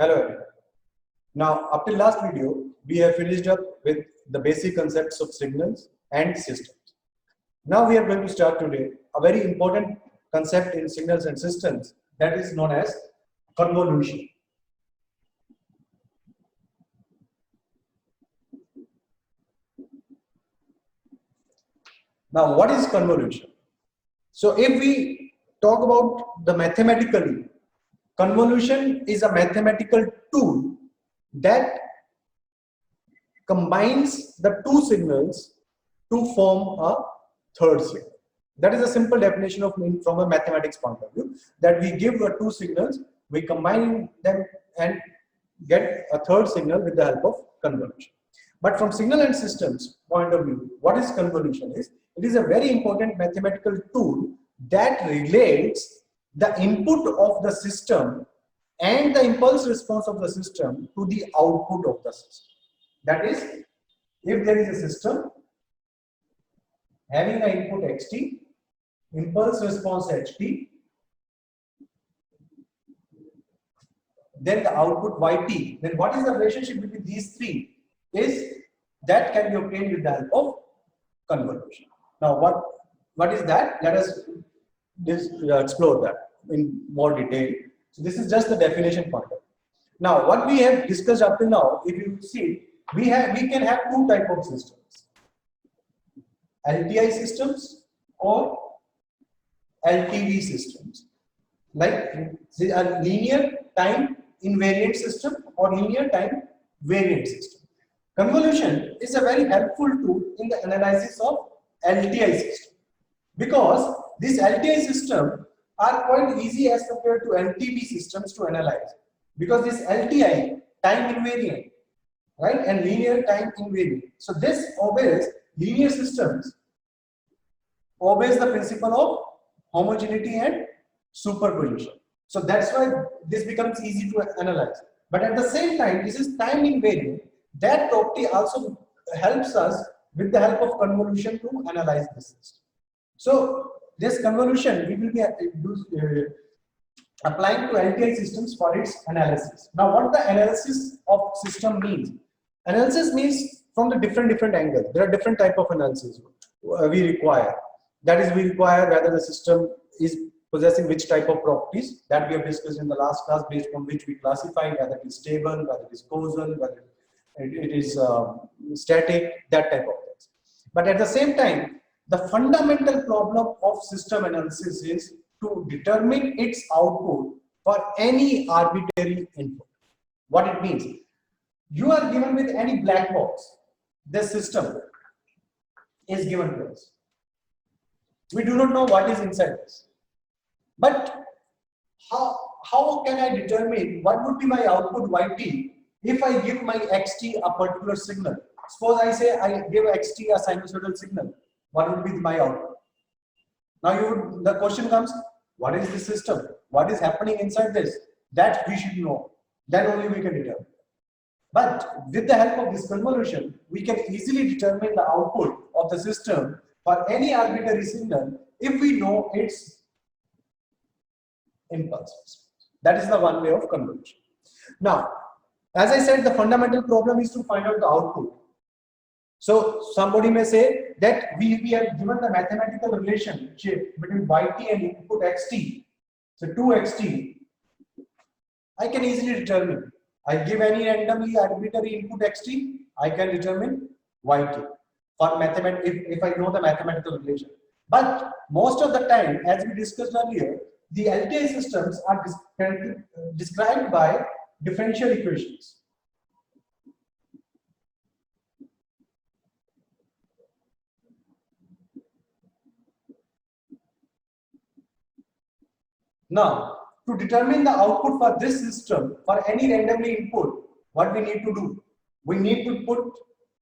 Hello everyone. Now, up till last video, we have finished up with the basic concepts of signals and systems. Now we are going to start today a very important concept in signals and systems that is known as convolution. Now, what is convolution? So, if we talk about the mathematically, convolution is a mathematical tool that combines the two signals to form a third signal. That is a simple definition of from a mathematics point of view, that we give two signals, we combine them and get a third signal with the help of convolution. But from signal and systems point of view, what is convolution is? It is a very important mathematical tool that relates the input of the system and the impulse response of the system to the output of the system. That is, if there is a system having an input xt, impulse response ht, then the output yt, then what is the relationship between these three is that can be obtained with the help of convolution. Now what is that? Let us explore that in more detail. So this is just the definition part. Now what we have discussed up till now, if you see, we can have two type of systems: LTI systems or LTV systems, like a linear time invariant system or linear time variant system. Convolution is a very helpful tool in the analysis of LTI system, because these LTI systems are quite easy as compared to LTV systems to analyze, because this LTI time invariant, right, and linear time invariant. So this obeys linear systems, obeys the principle of homogeneity and superposition. So that's why this becomes easy to analyze. But at the same time, this is time invariant. That property also helps us with the help of convolution to analyze the system. So this convolution we will be applying to LTI systems for its analysis. Now, what the analysis of system means? Analysis means from the different angles. There are different type of analysis we require. That is, we require whether the system is possessing which type of properties that we have discussed in the last class, based on which we classify whether it is stable, whether it is causal, whether it is static, that type of things. But at the same time, the fundamental problem of system analysis is to determine its output for any arbitrary input. What it means? You are given with any black box. This system is given to us. We do not know what is inside this. But how can I determine what would be my output yt if I give my xt a particular signal? Suppose I say I give xt a sinusoidal signal. What would be my output? Now the question comes, what is the system? What is happening inside this? That we should know. Then only we can determine. But with the help of this convolution, we can easily determine the output of the system for any arbitrary signal if we know its impulses. That is the one way of convolution. Now, as I said, the fundamental problem is to find out the output. So somebody may say that we are given the mathematical relationship between yt and input xt. So 2xt, I can easily determine. I give any randomly arbitrary input xt, I can determine yt for if I know the mathematical relation. But most of the time, as we discussed earlier, the LTI systems are described by differential equations. Now, to determine the output for this system, for any randomly input, what we need to do? We need to put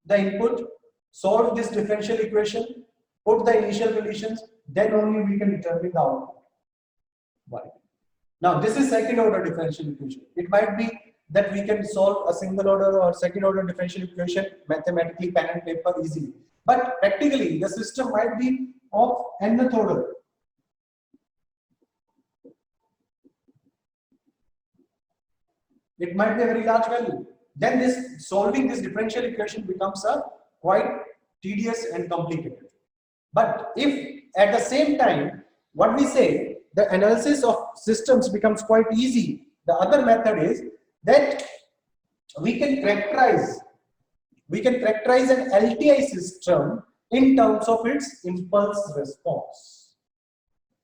the input, solve this differential equation, put the initial conditions, then only we can determine the output. Why? Now, this is second order differential equation. It might be that we can solve a single order or second order differential equation mathematically, pen and paper, easily. But practically, the system might be of nth order. It might be a very large value. Then this solving this differential equation becomes a quite tedious and complicated. But if at the same time, what we say, the analysis of systems becomes quite easy, the other method is that we can characterize an LTI system in terms of its impulse response.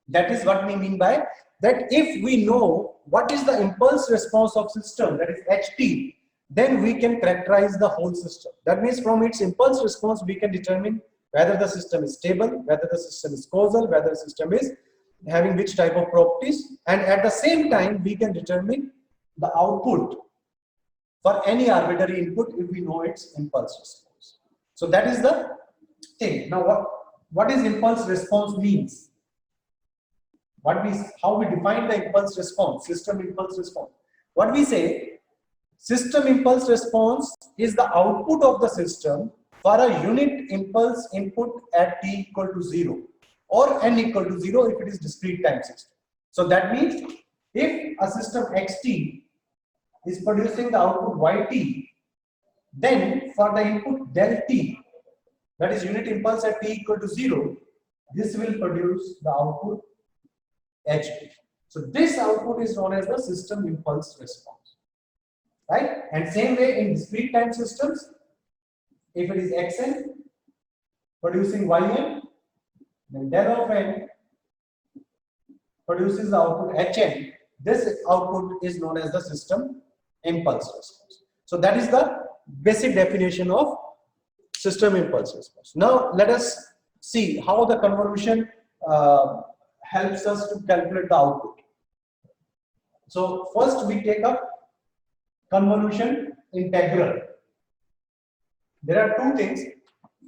That is what we mean by that. If we know what is the impulse response of system, that is HT, then we can characterize the whole system. That means from its impulse response we can determine whether the system is stable, whether the system is causal, whether the system is having which type of properties, and at the same time we can determine the output for any arbitrary input if we know its impulse response. So that is the thing. Now what is impulse response means? How we define the impulse response, system impulse response. What we say, system impulse response is the output of the system for a unit impulse input at t equal to 0 or n equal to 0 if it is discrete time system. So that means if a system xt is producing the output yt, then for the input del t, that is unit impulse at t equal to 0, this will produce the output ht. So this output is known as the system impulse response, right? And same way in discrete time systems, if it is xn producing yn, then del of n produces the output hn. This output is known as the system impulse response. So that is the basic definition of system impulse response. Now let us see how the convolution helps us to calculate the output. So first we take up convolution integral. There are two things.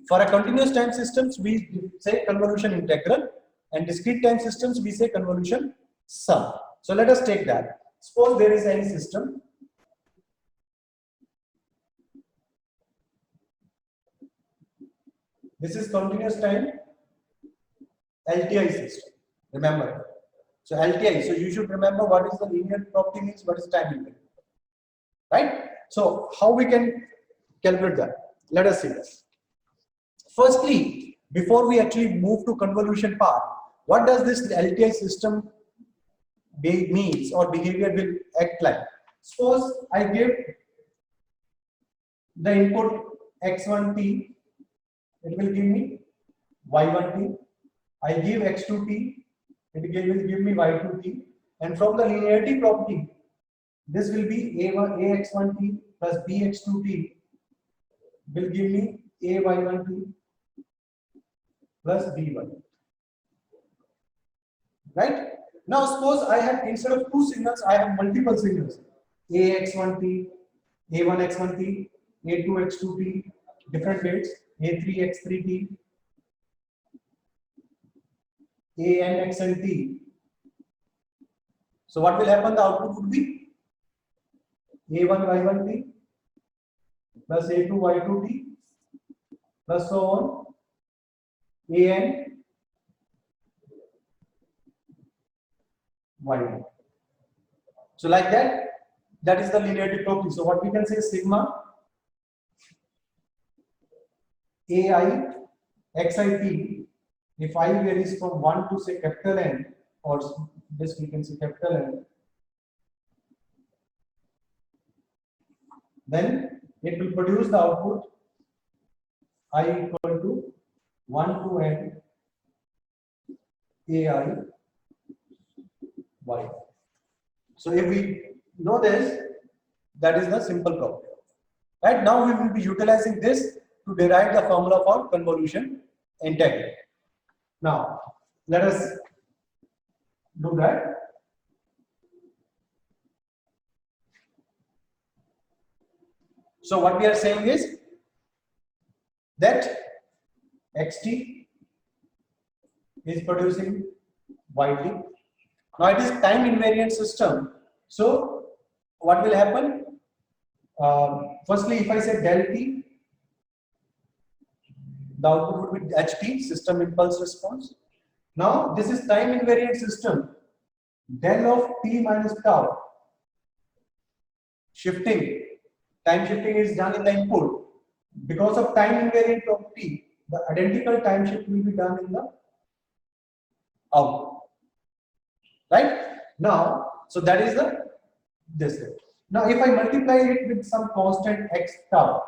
For a continuous time systems we say convolution integral, and discrete time systems we say convolution sum. So let us take that. Suppose there is any system. This is continuous time LTI system. Remember. So LTI. So you should remember what is the linear property means, what is time invariant. Right? So how we can calculate that? Let us see this. Firstly, before we actually move to convolution part, what does this LTI system means or behavior will act like? Suppose I give the input x1t, it will give me y1t. I give x2t, it will give me y2t. And from the linearity property, this will be ax1t plus bx2t will give me ay1t plus b1. Right? Now suppose I have, instead of two signals, I have multiple signals. ax1t, a1x1t, a2x2t, different weights, a3x3t, anxnt. So what will happen? The output would be a1y1t plus a2y2t plus so on an y1. So like that, that is the linearity property. So what we can say, sigma ai xit, if I varies from 1 to say capital N, or this we can say capital N, then it will produce the output I equal to 1 to N ai y. So if we know this, that is the simple property. Right now we will be utilizing this to derive the formula for convolution integral. Now let us do that. So what we are saying is that xt is producing yt. Now it is time invariant system. So what will happen? Firstly, if I say del t, the output would be ht, system impulse response. Now this is time invariant system. Del of t minus tau shifting, time shifting is done in the input. Because of time invariant property, the identical time shift will be done in the output. Right? Now, so that is the this thing. Now, if I multiply it with some constant x tau,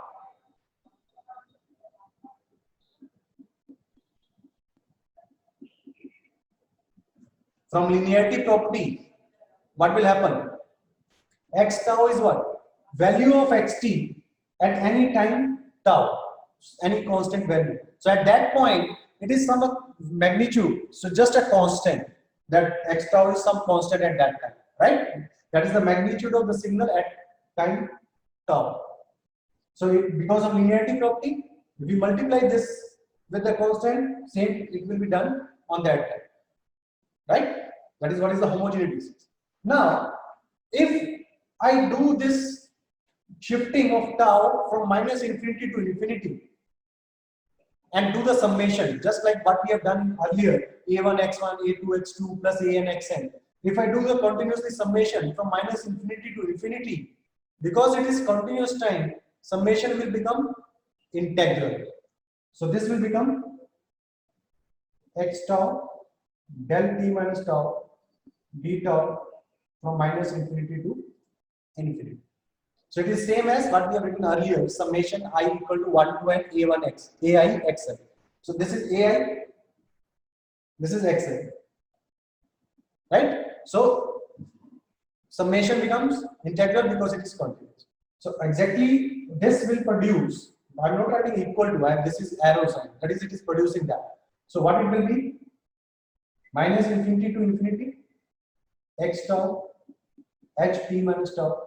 from linearity property, what will happen? X tau is what? Value of xt at any time tau, any constant value. So at that point, it is some magnitude. So just a constant, that x tau is some constant at that time, right? That is the magnitude of the signal at time tau. So because of linearity property, if we multiply this with the constant, same it will be done on that time, right? That is what is the homogeneity. Now, if I do this shifting of tau from minus infinity to infinity and do the summation, just like what we have done earlier, a1 x1, a2 x2 plus an xn. If I do the continuously summation from minus infinity to infinity, because it is continuous time, summation will become integral. So this will become x tau del t minus tau d tau from minus infinity to infinity. So it is same as what we have written earlier, summation I equal to 1 to n a1 x, ai xn. So this is ai, this is xn, right? So summation becomes integral because it is continuous. So exactly this will produce, I am not writing equal to, this is arrow sign, that is it is producing that. So what it will be? Minus infinity to infinity, x tau h t minus tau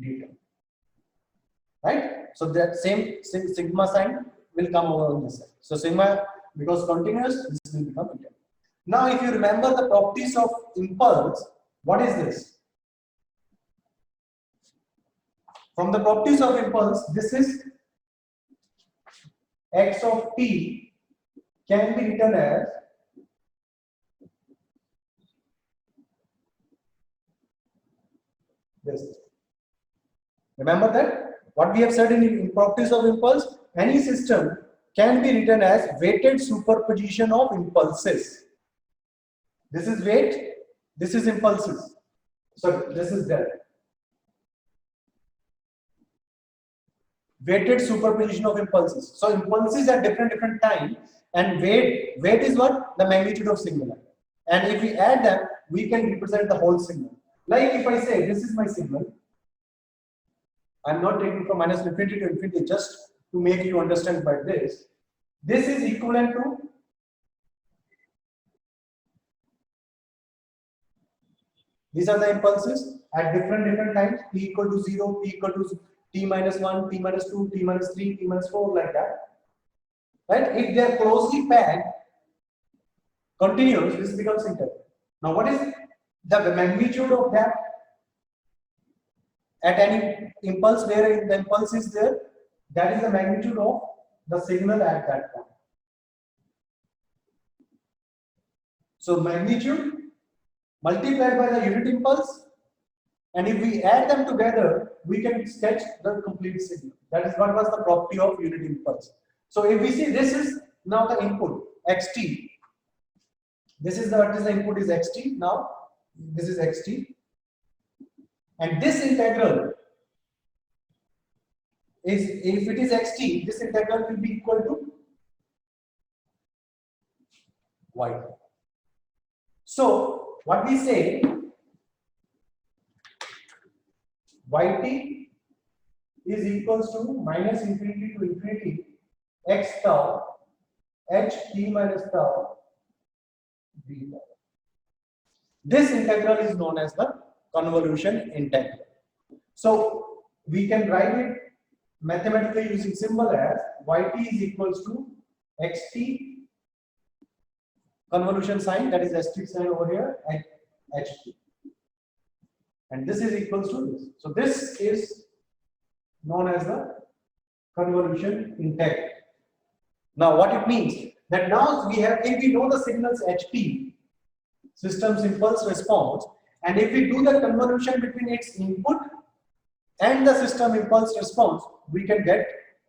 d tau, right? So that same sigma sign will come over on this side. So sigma, because continuous, this will become integral. Now if you remember the properties of impulse, what is this? From the properties of impulse, this is x of t can be written as this. Remember that what we have said in properties of impulse, any system can be written as weighted superposition of impulses. This is weight, this is impulses. So this is that. Weighted superposition of impulses. So impulses at different time, and weight is what? The magnitude of signal. And if we add them, we can represent the whole signal. Like if I say this is my signal, I'm not taking from minus infinity to infinity, just to make you understand by this. This is equivalent to these are the impulses at different times, t equal to 0, t equal to t minus 1, t minus 2, t minus 3, t minus 4, like that. Right? If they are closely packed, continuous, this becomes integral. Now, what is the magnitude of that at any impulse where the impulse is there? That is the magnitude of the signal at that point. So, magnitude multiplied by the unit impulse, and if we add them together, we can sketch the complete signal. That is what was the property of unit impulse. So if we see this is now the input xt, this is what is the input is xt. Now this is xt, and this integral is, if it is xt, this integral will be equal to y. So what we say, yt is equals to minus infinity to infinity x tau h t minus tau d tau. This integral is known as the convolution integral. So we can write it mathematically using symbol as yt is equals to xt convolution sign, that is asterisk sign over here, and ht. And this is equals to this. So this is known as the convolution integral. Now what it means, that now we have, if we know the signals ht, system's impulse response, and if we do the convolution between its input and the system impulse response, we can get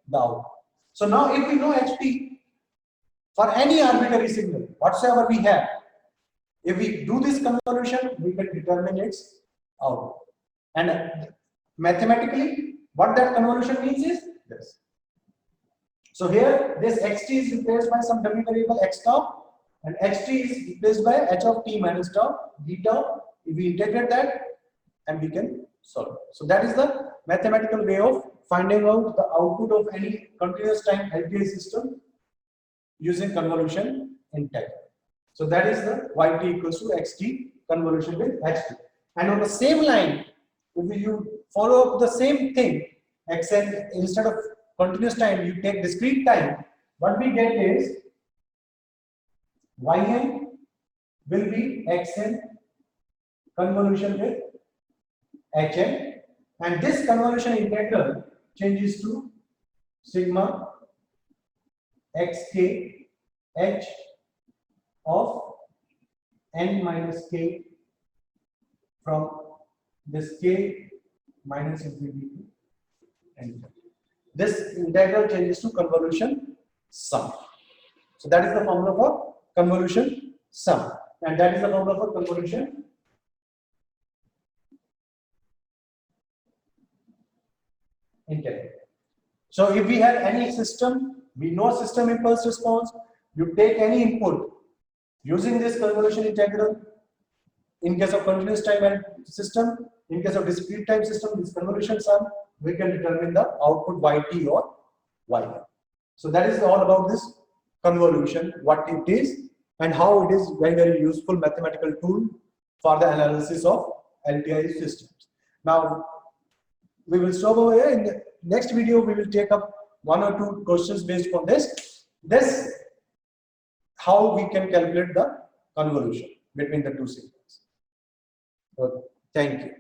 the output. So now if we know HT for any arbitrary signal, whatsoever we have, if we do this convolution, we can determine its output. And mathematically, what that convolution means is this. So here, this xt is replaced by some dummy variable x tau, and ht is replaced by h of t minus tau, d tau. If we integrate that, and we can solve it. So that is the mathematical way of finding out the output of any continuous time LTI system using convolution integral. So that is the yt equals to xt convolution with ht. And on the same line, if you follow up the same thing, xn, instead of continuous time, you take discrete time, what we get is yn will be xn convolution with hn, and this convolution integral changes to sigma xk h of n minus k from this k minus infinity to n. This integral changes to convolution sum. So that is the formula for convolution sum, and that is the formula for convolution integral. So if we have any system, we know system impulse response, you take any input using this convolution integral. In case of continuous time and system, in case of discrete time system, this convolution sum, we can determine the output yt or yn. So that is all about this convolution, what it is and how it is very useful mathematical tool for the analysis of LTI systems. Now we will stop over here. In the next video, we will take up 1 or 2 questions based on this how we can calculate the convolution between the two signals. Okay. Thank you.